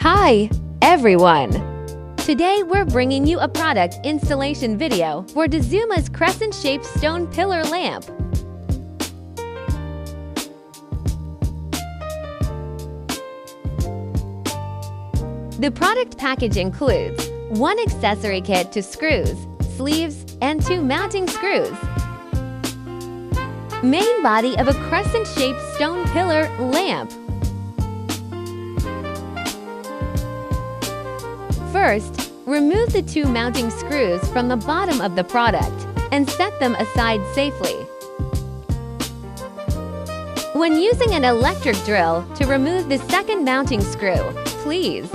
Hi, everyone! Today we're bringing you a product installation video for Dazuma's crescent-shaped stone pillar lamp. The product package includes one accessory kit to screws, sleeves, and 2 mounting screws. Main body of a crescent-shaped stone pillar lamp. First, remove the 2 mounting screws from the bottom of the product and set them aside safely. When using an electric drill to remove the second mounting screw, please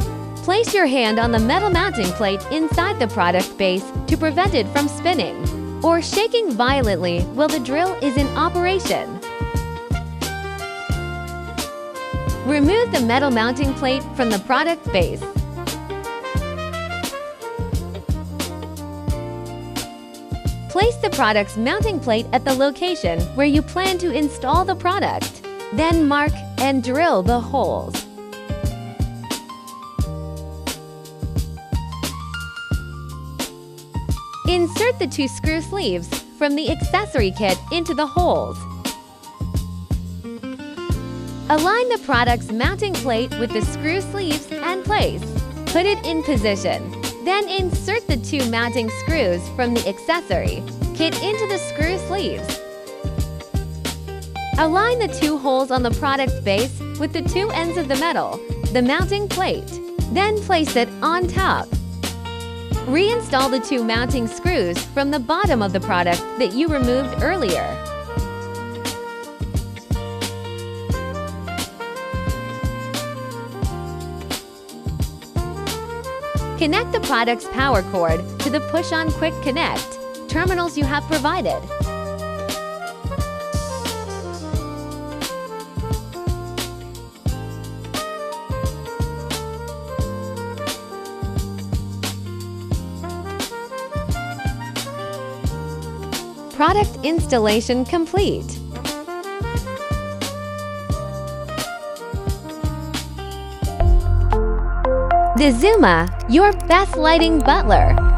place your hand on the metal mounting plate inside the product base to prevent it from spinning or shaking violently while the drill is in operation. Remove the metal mounting plate from the product base. Place the product's mounting plate at the location where you plan to install the product. Then mark and drill the holes. Insert the 2 screw sleeves from the accessory kit into the holes. Align the product's mounting plate with the screw sleeves and place. Put it in position. Then insert the 2 mounting screws from the accessory kit into the screw sleeves. Align the 2 holes on the product base with the 2 ends of the metal, the mounting plate. Then place it on top. Reinstall the 2 mounting screws from the bottom of the product that you removed earlier. Connect the product's power cord to the push-on quick connect terminals you have provided. Product installation complete. Dazuma, your best lighting butler.